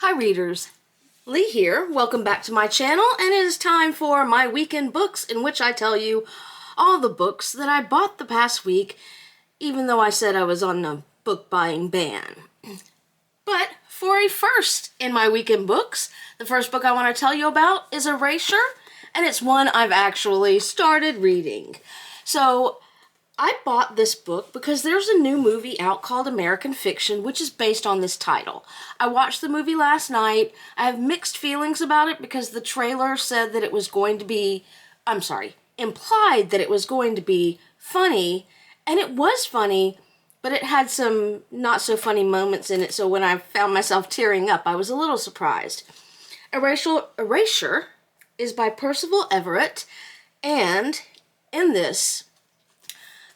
Hi readers, Lee here. Welcome back to my channel, and it is time for my weekend books, in which I tell you all the books that I bought the past week, even though I said I was on a book buying ban. But for a first in my weekend books, the first book I want to tell you about is Erasure, and it's one I've actually started reading. So I bought this book because there's a new movie out called American Fiction, which is based on this title. I watched the movie last night. I have mixed feelings about it because the trailer said that it was going to be, implied that it was going to be funny, and it was funny, but it had some not so funny moments in it, so when I found myself tearing up, I was a little surprised. Erasure is by Percival Everett, and in this,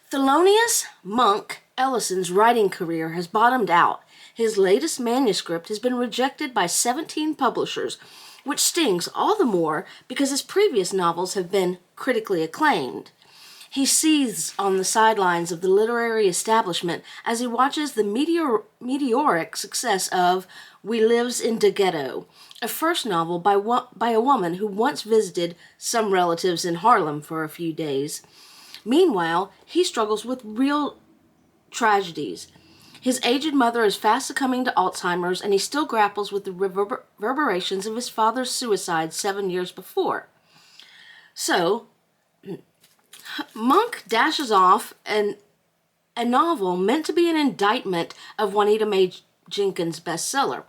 Thelonious Monk Ellison's writing career has bottomed out. His latest manuscript has been rejected by 17 publishers, which stings all the more because his previous novels have been critically acclaimed. He seethes on the sidelines of the literary establishment as he watches the meteoric success of We Lives in the Ghetto, a first novel by a woman who once visited some relatives in Harlem for a few days. Meanwhile, he struggles with real tragedies. His aged mother is fast succumbing to Alzheimer's, and he still grapples with the reverberations of his father's suicide 7 years before. So, Monk dashes off a novel meant to be an indictment of Juanita Mae Jenkins' bestseller.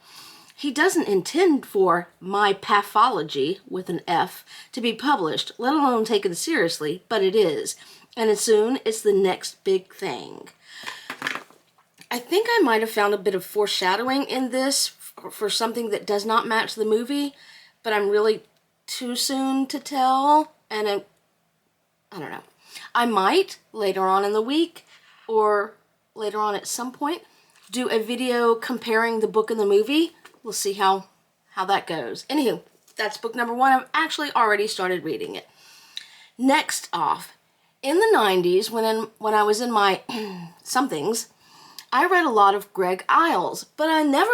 He doesn't intend for My Pathology, with an F, to be published, let alone taken seriously, but it is. And soon it's the next big thing. I think I might have found a bit of foreshadowing in this for something that does not match the movie, but I'm really too soon to tell, and I don't know. I might, later on in the week, or later on at some point, do a video comparing the book and the movie. We'll see how that goes. Anywho, that's book number one. I've actually already started reading it. Next off, in the 90s, when I was in my somethings, I read a lot of Greg Iles, but I never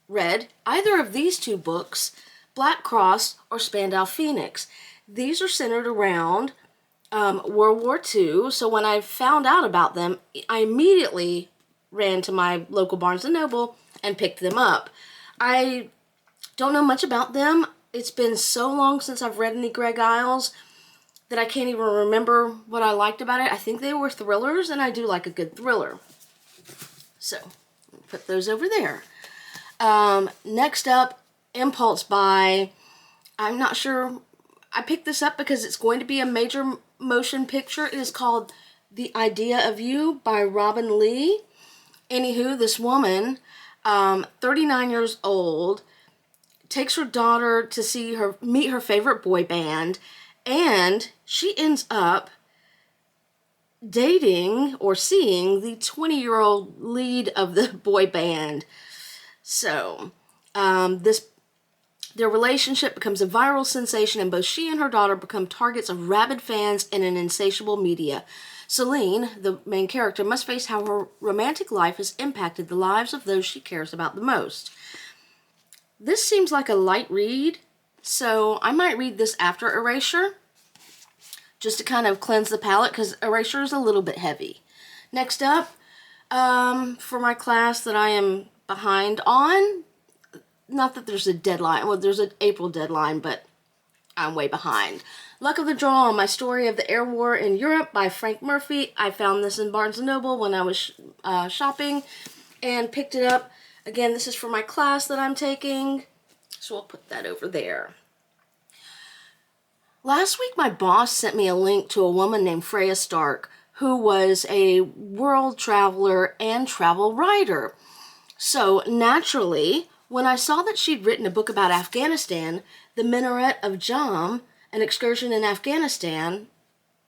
read either of these two books, Black Cross or Spandau Phoenix. These are centered around World War II, so when I found out about them, I immediately ran to my local Barnes & Noble and picked them up. I don't know much about them. It's been so long since I've read any Greg Iles that I can't even remember what I liked about it. I think they were thrillers, and I do like a good thriller. So, put those over there. Next up, Impulse by, I'm not sure, I picked this up because it's going to be a major motion picture. It is called The Idea of You by Robinne Lee. Anywho, this woman, 39 years old, takes her daughter to meet her favorite boy band, and she ends up dating or seeing the 20-year-old lead of the boy band. So, their relationship becomes a viral sensation, and both she and her daughter become targets of rabid fans and an insatiable media. Celine, the main character, must face how her romantic life has impacted the lives of those she cares about the most. This seems like a light read, so I might read this after Erasure, just to kind of cleanse the palate, because Erasure is a little bit heavy. Next up, for my class that I am behind on, not that there's a deadline, well, there's an April deadline, but I'm way behind. Luck of the Draw, My Story of the Air War in Europe by Frank Murphy. I found this in Barnes & Noble when I was shopping and picked it up. Again, this is for my class that I'm taking, so I'll put that over there. Last week, my boss sent me a link to a woman named Freya Stark, who was a world traveler and travel writer. So, naturally, when I saw that she'd written a book about Afghanistan, The MInaret of Djam, An Excursion in Afghanistan,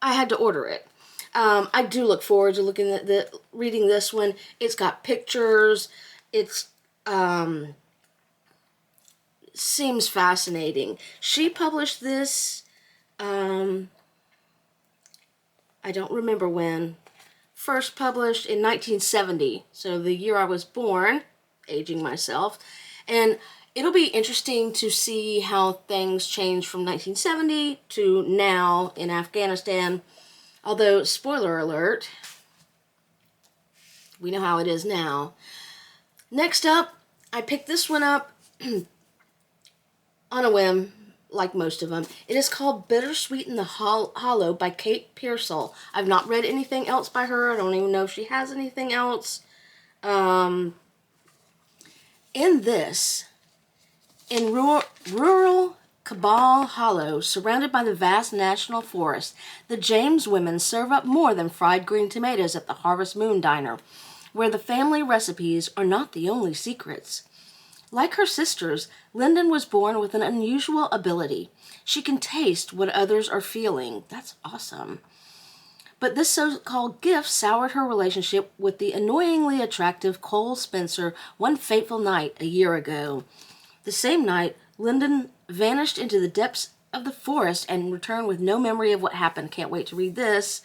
I had to order it. I do look forward to reading this one. It's got pictures. It's seems fascinating. She published this, I don't remember when. First published in 1970, so the year I was born, aging myself. And it'll be interesting to see how things change from 1970 to now in Afghanistan. Although, spoiler alert, we know how it is now. Next up, I picked this one up on a whim, like most of them. It is called Bittersweet in the Hollow by Kate Pearsall. I've not read anything else by her. I don't even know if she has anything else. In rural Cabal Hollow, surrounded by the vast national forest, the James women serve up more than fried green tomatoes at the Harvest Moon Diner, where the family recipes are not the only secrets. Like her sisters, Lyndon was born with an unusual ability. She can taste what others are feeling. That's awesome. But this so-called gift soured her relationship with the annoyingly attractive Cole Spencer one fateful night a year ago. The same night, Lyndon vanished into the depths of the forest and returned with no memory of what happened. Can't wait to read this.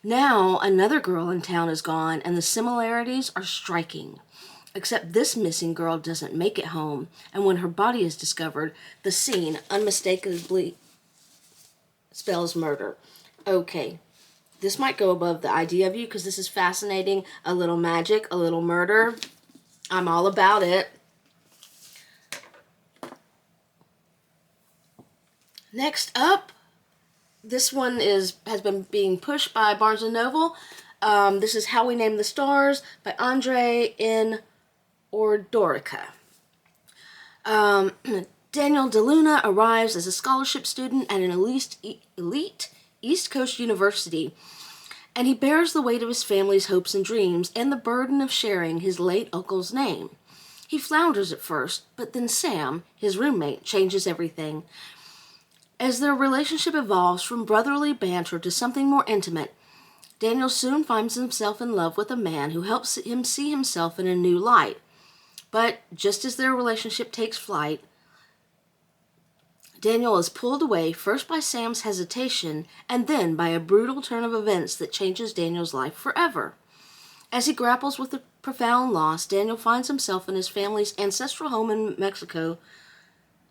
Now, another girl in town is gone, and the similarities are striking. Except this missing girl doesn't make it home, and when her body is discovered, the scene unmistakably spells murder. Okay, this might go above the idea of you because this is fascinating. A little magic, a little murder. I'm all about it. Next up, this one has been being pushed by Barnes & Noble. This is How We Name the Stars by Andre in Ordorica. Daniel DeLuna arrives as a scholarship student at an elite East Coast university, and he bears the weight of his family's hopes and dreams and the burden of sharing his late uncle's name. He flounders at first, but then Sam, his roommate, changes everything. As their relationship evolves from brotherly banter to something more intimate, Daniel soon finds himself in love with a man who helps him see himself in a new light. But just as their relationship takes flight, Daniel is pulled away first by Sam's hesitation and then by a brutal turn of events that changes Daniel's life forever. As he grapples with the profound loss, Daniel finds himself in his family's ancestral home in Mexico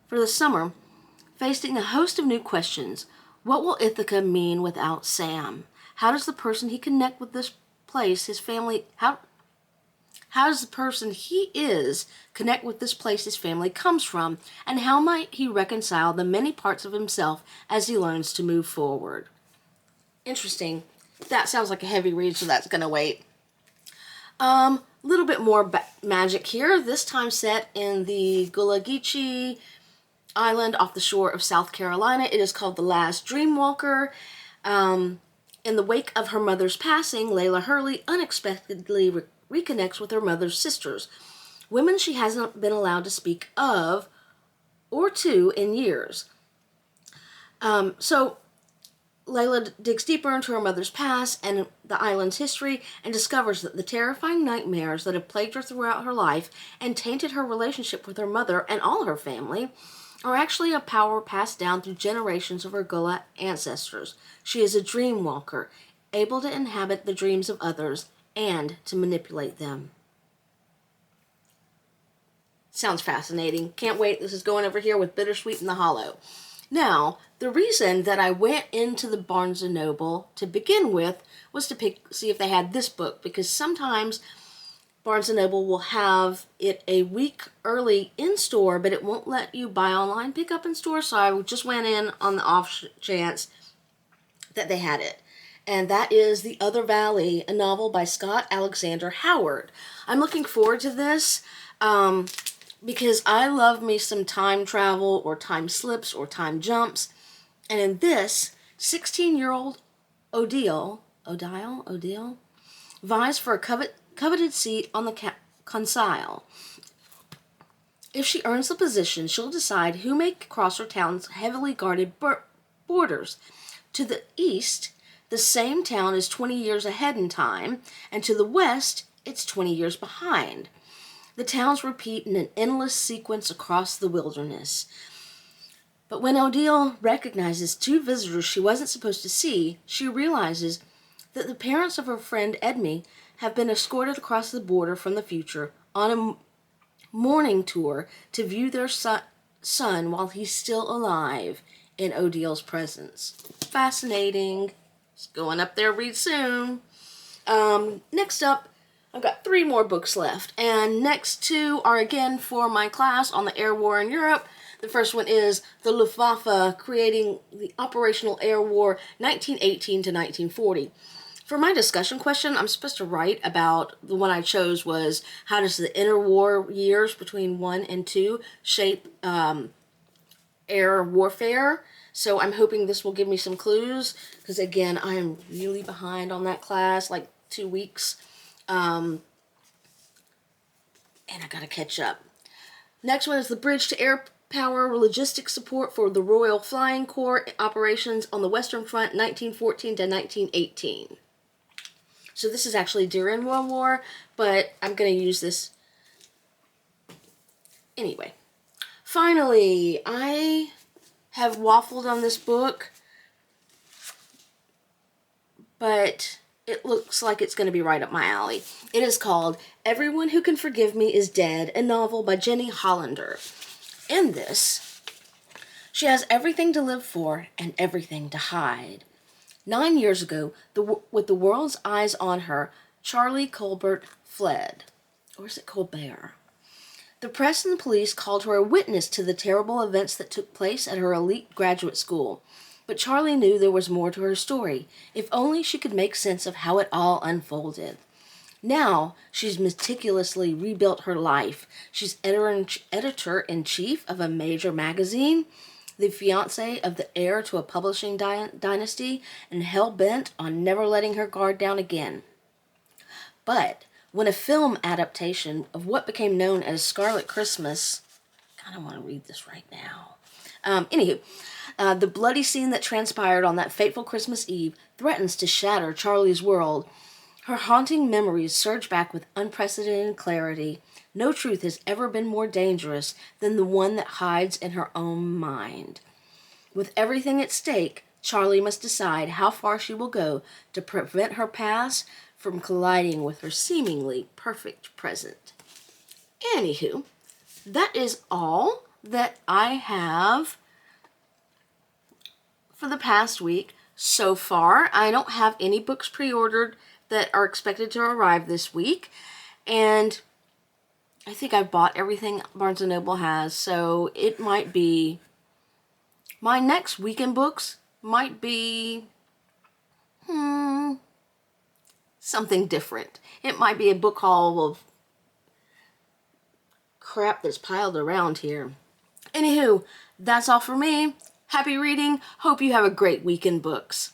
for the summer, facing a host of new questions. What will Ithaca mean without Sam? How does the person he connect with this place, his family, how does the person he is connect with this place his family comes from? And how might he reconcile the many parts of himself as he learns to move forward? Interesting. That sounds like a heavy read, so that's going to wait. Little bit more magic here, this time set in the Gullah Geechee island off the shore of South Carolina. It is called The Last Dreamwalker. In the wake of her mother's passing, Layla Hurley unexpectedly reconnects with her mother's sisters, women she hasn't been allowed to speak of or to in years. So Layla digs deeper into her mother's past and the island's history and discovers that the terrifying nightmares that have plagued her throughout her life and tainted her relationship with her mother and all her family are actually a power passed down through generations of her Gullah ancestors. She is a dreamwalker, able to inhabit the dreams of others and to manipulate them. Sounds fascinating. Can't wait. This is going over here with Bittersweet in the Hollow. Now, the reason that I went into the Barnes & Noble to begin with was to see if they had this book, because sometimes Barnes & Noble will have it a week early in store, but it won't let you buy online, pick up in store, so I just went in on the off chance that they had it. And that is The Other Valley, a novel by Scott Alexander Howard. I'm looking forward to this because I love me some time travel or time slips or time jumps. And in this, 16-year-old Odile vies for a coveted seat on the Council. If she earns the position, she'll decide who may cross her town's heavily guarded borders. To the east, the same town is 20 years ahead in time, and to the west, it's 20 years behind. The towns repeat in an endless sequence across the wilderness. But when Odile recognizes two visitors she wasn't supposed to see, she realizes that the parents of her friend Edme have been escorted across the border from the future on a mourning tour to view their son while he's still alive in Odil's presence. Fascinating. It's going up there read soon. Next up, I've got 3 more books left, and next 2 are again for my class on the air war in Europe. The first one is the Luftwaffe creating the operational air war 1918 to 1940. For my discussion question, I'm supposed to write about, the one I chose was, how does the interwar years between 1 and 2 shape air warfare? So I'm hoping this will give me some clues, because again, I am really behind on that class, like 2 weeks, and I gotta catch up. Next one is the Bridge to Air Power Logistics Support for the Royal Flying Corps operations on the Western Front 1914 to 1918. So this is actually during World War, but I'm going to use this anyway. Finally, I have waffled on this book, but it looks like it's going to be right up my alley. It is called Everyone Who Can Forgive Me Is Dead, a novel by Jenny Hollander. In this, she has everything to live for and everything to hide. 9 years ago, with the world's eyes on her, Charlie Colbert fled. Or is it Colbert? The press and the police called her a witness to the terrible events that took place at her elite graduate school. But Charlie knew there was more to her story, if only she could make sense of how it all unfolded. Now, she's meticulously rebuilt her life. She's editor-in-chief of a major magazine, the fiancé of the heir to a publishing dynasty, and hell-bent on never letting her guard down again. But when a film adaptation of what became known as Scarlet Christmas, I kind of want to read this right now. The bloody scene that transpired on that fateful Christmas Eve threatens to shatter Charlie's world. Her haunting memories surge back with unprecedented clarity. No truth has ever been more dangerous than the one that hides in her own mind. With everything at stake, Charlie must decide how far she will go to prevent her past from colliding with her seemingly perfect present. Anywho, that is all that I have for the past week so far. I don't have any books pre-ordered that are expected to arrive this week, and I think I've bought everything Barnes & Noble has, so it might be, my next weekend books might be, something different. It might be a book haul of crap that's piled around here. Anywho, that's all for me. Happy reading. Hope you have a great week in books.